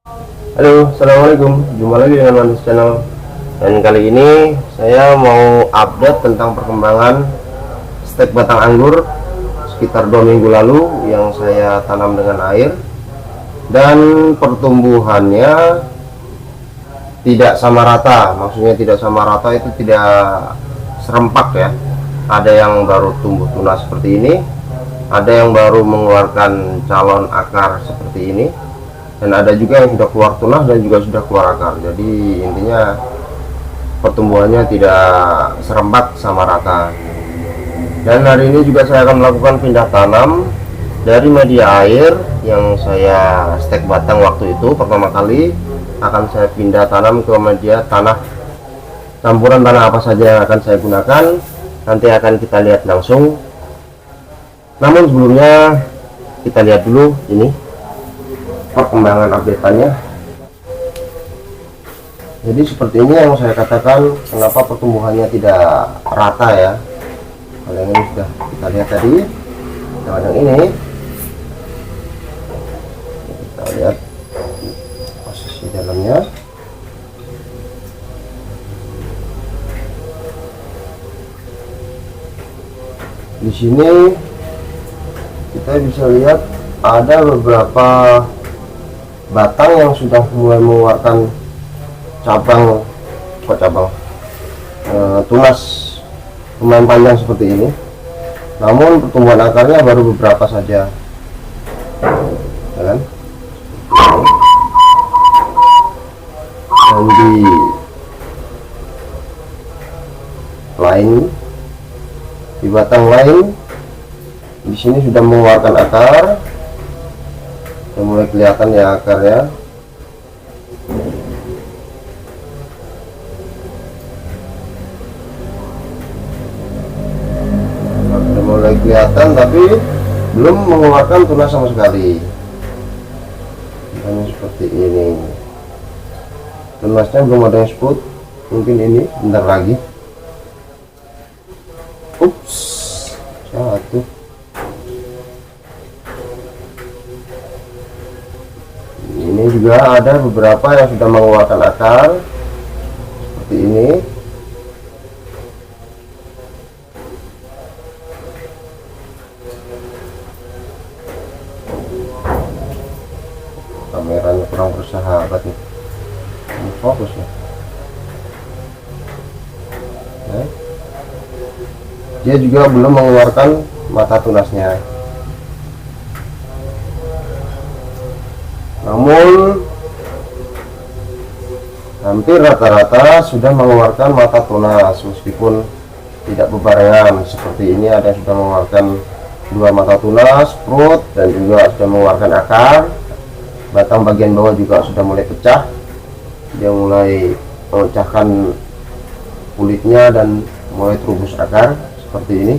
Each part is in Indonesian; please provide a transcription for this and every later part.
Halo, assalamualaikum. Jumpa lagi dengan Mantis Channel. Dan kali ini saya mau update tentang perkembangan stek batang anggur sekitar 2 minggu lalu yang saya tanam dengan air, dan pertumbuhannya tidak sama rata. Maksudnya tidak sama rata itu tidak serempak ya. Ada yang baru tumbuh tunas seperti ini, ada yang baru mengeluarkan calon akar seperti ini, dan ada juga yang sudah keluar tunas dan juga sudah keluar akar. Jadi intinya pertumbuhannya tidak serempak sama rata. Dan hari ini juga saya akan melakukan pindah tanam dari media air yang saya stek batang waktu itu pertama kali, akan saya pindah tanam ke media tanah. Campuran tanah apa saja yang akan saya gunakan nanti akan kita lihat langsung. Namun sebelumnya kita lihat dulu ini perkembangan update-nya. Jadi seperti ini yang saya katakan kenapa pertumbuhannya tidak rata ya. Kalau yang ini sudah kita lihat tadi, nah yang ini kita lihat posisi dalamnya. Di sini kita bisa lihat ada beberapa batang yang sudah mulai mengeluarkan tunas lumayan panjang seperti ini. Namun pertumbuhan akarnya baru beberapa saja, ya kan? Dan di batang lain di sini sudah mengeluarkan akar. Sudah mulai kelihatan ya akarnya. Sudah mulai kelihatan tapi belum mengeluarkan tunas sama sekali. Ini seperti ini. Tunasnya belum ada yang sprout. Mungkin ini bentar lagi. Ups, jatuh. Ini juga ada beberapa yang sudah mengeluarkan akar seperti ini. Kameranya kurang bersahabat nih, fokus ya. Dia juga belum mengeluarkan mata tunasnya. Namun hampir rata-rata sudah mengeluarkan mata tunas, meskipun tidak bebarengan. Seperti ini ada yang sudah mengeluarkan 2 mata tunas, perut, dan juga sudah mengeluarkan akar. Batang bagian bawah juga sudah mulai pecah. Dia mulai memecahkan kulitnya dan mulai terubus akar seperti ini.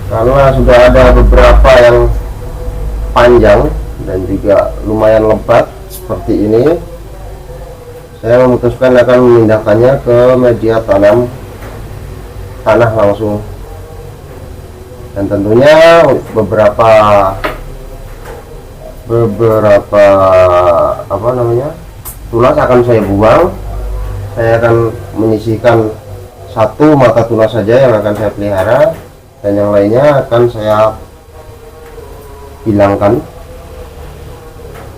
Karena sudah ada beberapa yang panjang dan juga lumayan lebat seperti ini, saya memutuskan akan memindahkannya ke media tanam tanah langsung. Dan tentunya beberapa tunas akan saya buang. Saya akan menyisihkan 1 mata tunas saja yang akan saya pelihara, dan yang lainnya akan saya hilangkan,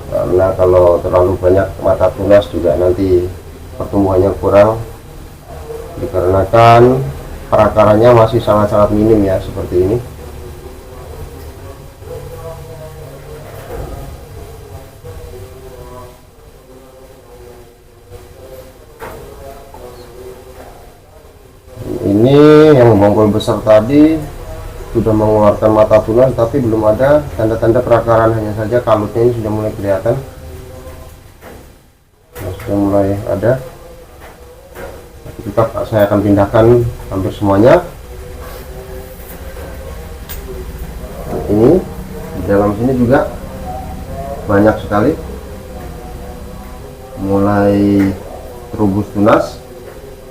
karena kalau terlalu banyak mata tunas juga nanti pertumbuhannya kurang, dikarenakan perakarannya masih sangat-sangat minim ya seperti ini. Ini yang bonggol besar tadi sudah mengeluarkan mata tunas tapi belum ada tanda-tanda perakaran, hanya saja kalutnya ini sudah mulai kelihatan. Sudah mulai ada. Tetap saya akan pindahkan hampir semuanya. Ini di dalam sini juga banyak sekali mulai terubus tunas.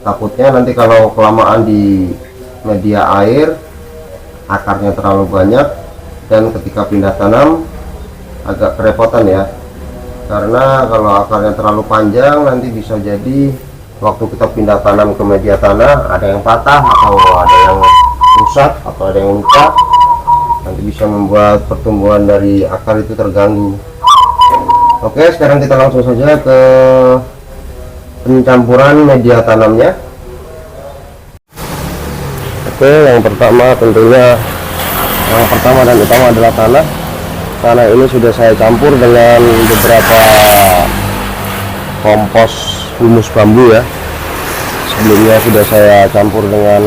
Takutnya nanti kalau kelamaan di media air, akarnya terlalu banyak, dan ketika pindah tanam agak kerepotan ya, karena kalau akarnya terlalu panjang nanti bisa jadi waktu kita pindah tanam ke media tanah ada yang patah atau ada yang rusak atau ada yang luka, nanti bisa membuat pertumbuhan dari akar itu terganggu. Oke, sekarang kita langsung saja ke pencampuran media tanamnya. Oke, yang pertama tentunya yang pertama dan utama adalah tanah. Tanah ini sudah saya campur dengan beberapa kompos humus bambu ya. Sebelumnya sudah saya campur dengan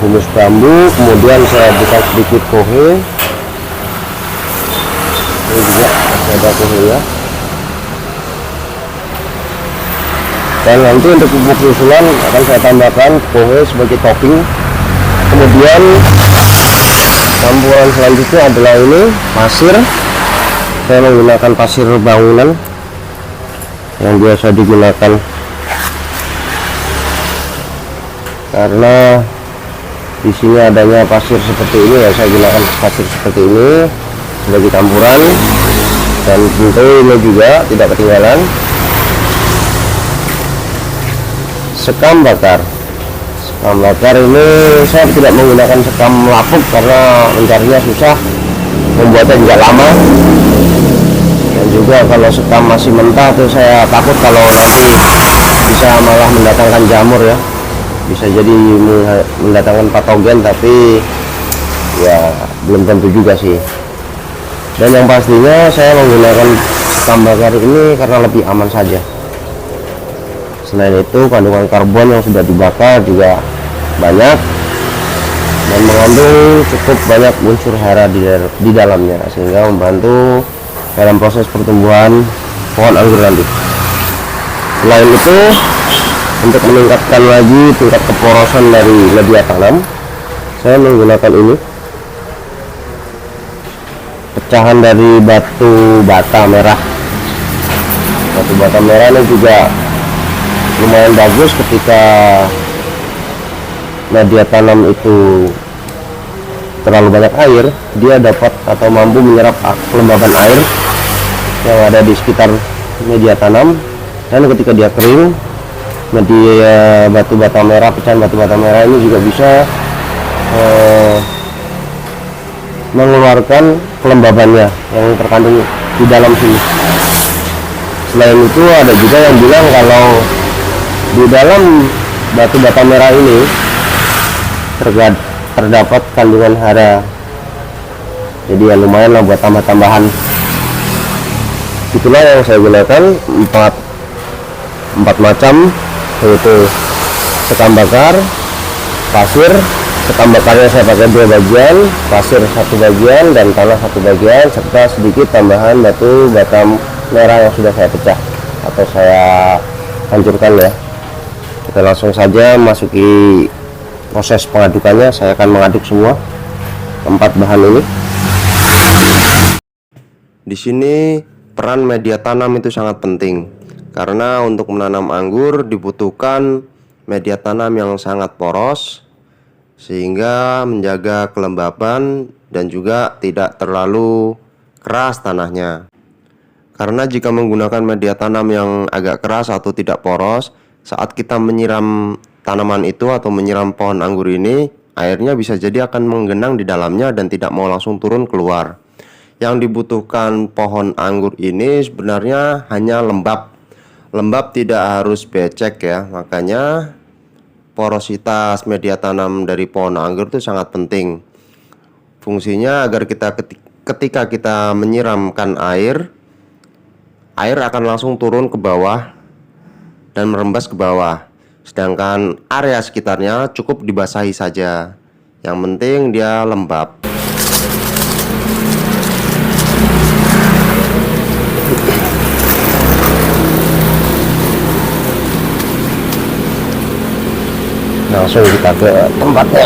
humus bambu, kemudian saya berikan sedikit kohe. Ini juga masih ada kohe ya. Dan nanti untuk pupuk susulan akan saya tambahkan kohe sebagai topping. Kemudian campuran selanjutnya adalah ini pasir. Saya menggunakan pasir bangunan yang biasa digunakan karena di sini adanya pasir seperti ini ya, saya gunakan pasir seperti ini sebagai campuran. Dan tentu ini juga tidak ketinggalan sekam bakar. Sekam bakar ini saya tidak menggunakan sekam lapuk karena mencarinya susah, membuatnya juga lama, dan juga kalau sekam masih mentah tuh saya takut kalau nanti bisa malah mendatangkan jamur ya, bisa jadi mendatangkan patogen, tapi ya belum tentu juga sih. Dan yang pastinya saya menggunakan sekam bakar ini karena lebih aman saja. Selain itu kandungan karbon yang sudah dibakar juga banyak dan mengandung cukup banyak unsur hara di dalamnya, sehingga membantu dalam proses pertumbuhan pohon anggur nanti. Selain itu, untuk meningkatkan lagi tingkat keporosan dari media tanam, saya menggunakan ini pecahan dari batu bata merah. Batu bata merah ini juga lumayan bagus ketika media tanam itu terlalu banyak air, dia dapat atau mampu menyerap kelembaban air yang ada di sekitar media tanam, dan ketika dia kering, media batu bata merah, pecahan batu bata merah ini juga bisa mengeluarkan kelembabannya yang terkandung di dalam sini. Selain itu ada juga yang bilang kalau di dalam batu bata merah ini terdapat kandungan hara, jadi ya lumayan lah buat tambah-tambahan. Itulah yang saya gunakan empat macam, yaitu sekam bakar, pasir. Sekam bakarnya saya pakai 2 bagian, pasir 1 bagian, dan tanah 1 bagian, serta sedikit tambahan batu bata merah yang sudah saya pecah atau saya hancurkan ya. Kita langsung saja masuki proses pengadukannya. Saya akan mengaduk semua 4 bahan ini. Di sini peran media tanam itu sangat penting, karena untuk menanam anggur dibutuhkan media tanam yang sangat poros sehingga menjaga kelembaban dan juga tidak terlalu keras tanahnya. Karena jika menggunakan media tanam yang agak keras atau tidak poros, saat kita menyiram tanaman itu atau menyiram pohon anggur ini, airnya bisa jadi akan menggenang di dalamnya dan tidak mau langsung turun keluar. Yang dibutuhkan pohon anggur ini sebenarnya hanya lembab. Lembab tidak harus becek ya. Makanya porositas media tanam dari pohon anggur itu sangat penting. Fungsinya agar ketika kita menyiramkan air akan langsung turun ke bawah dan merembas ke bawah. Sedangkan area sekitarnya cukup dibasahi saja. Yang penting dia lembab. Langsung kita ke tempatnya.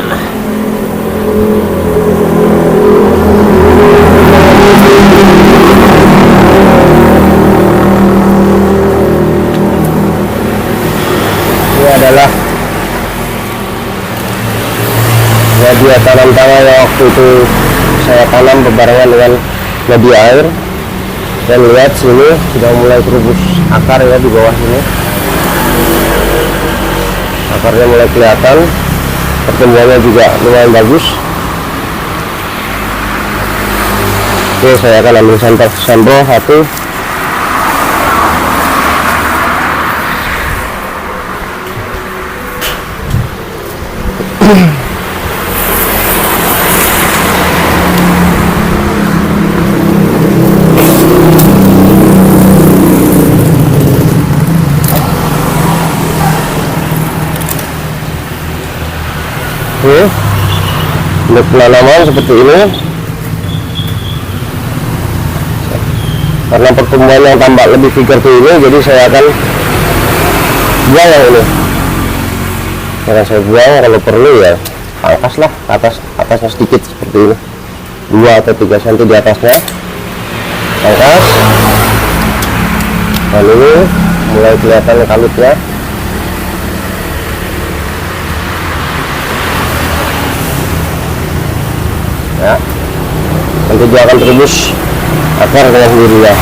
media tanam tangan yang waktu itu saya tanam berbarengan dengan media air. Dan lihat sini sudah mulai terubus akar ya, di bawah sini akarnya mulai kelihatan, pertumbuhannya juga lumayan bagus. Oke, saya akan ambil sampel satu. Oke, untuk penanaman seperti ini. Karena pertumbuhan yang tampak lebih figuratif ini, jadi saya akan buang yang ini. Karena saya buang, kalau perlu ya pangkas lah atasnya sedikit seperti ini, 2 atau 3 cm di atasnya pangkas. Dan ini mulai kelihatan kalutnya. Ya, nanti dia akan terubus akar dengan sendirinya.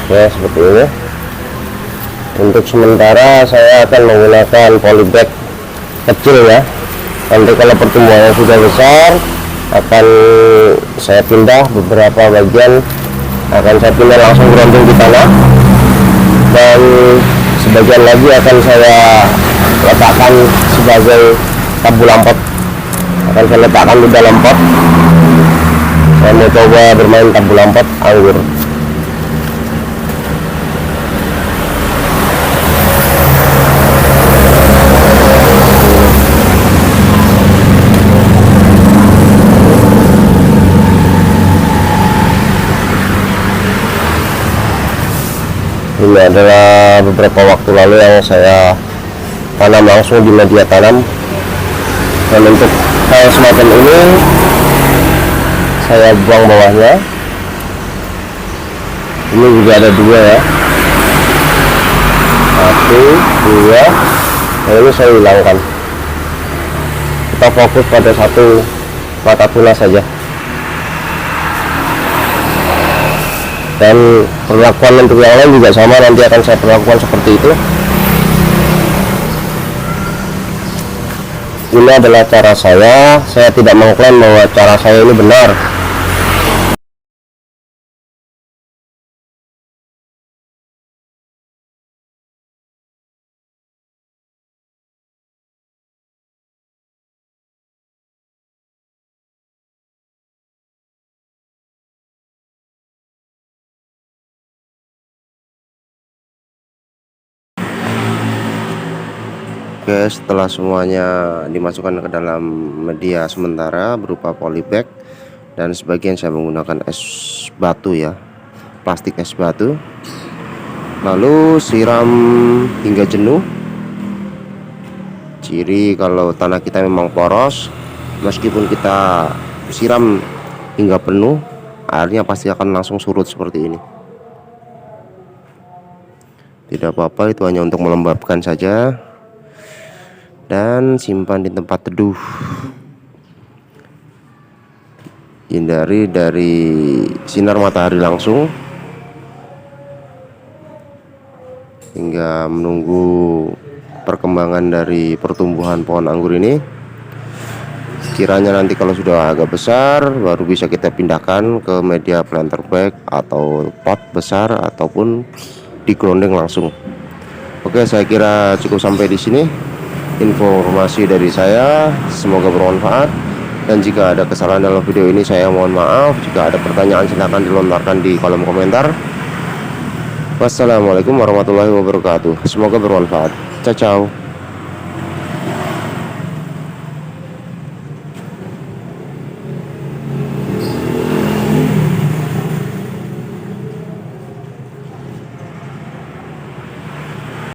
Ya, seperti ini. Untuk sementara saya akan menggunakan polybag kecil ya. Nanti kalau pertumbuhannya sudah besar akan saya pindah, beberapa bagian akan saya pindah langsung bergantung di tanah, dan sebagian lagi akan saya letakkan sebagai tabu lampot. Akan saya letakkan di dalam pot. Saya mau coba bermain tabu lampot anggur. Ini adalah beberapa waktu lalu yang saya tanam langsung di media tanam. Dan untuk hal semacam ini saya buang bawahnya. Ini juga ada 2 ya, 1, 2. Nah, ini saya hilangkan. Kita fokus pada satu mata tunas saja. Dan perlakuan untuk yang lain juga sama, nanti akan saya perlakukan seperti itu. Ini adalah cara saya tidak mengklaim bahwa cara saya ini benar. Oke, setelah semuanya dimasukkan ke dalam media sementara berupa polybag, dan sebagian saya menggunakan es batu ya, plastik es batu, lalu siram hingga jenuh. Ciri kalau tanah kita memang poros, meskipun kita siram hingga penuh, airnya pasti akan langsung surut seperti ini. Tidak apa-apa, itu hanya untuk melembabkan saja. Dan simpan di tempat teduh. Hindari dari sinar matahari langsung hingga menunggu perkembangan dari pertumbuhan pohon anggur ini. Kiranya nanti kalau sudah agak besar baru bisa kita pindahkan ke media planter bag atau pot besar ataupun digrondeng langsung. Oke, saya kira cukup sampai di sini informasi dari saya, semoga bermanfaat. Dan jika ada kesalahan dalam video ini saya mohon maaf. Jika ada pertanyaan silahkan dilontarkan di kolom komentar. Wassalamualaikum warahmatullahi wabarakatuh. Semoga bermanfaat. Ciao ciao.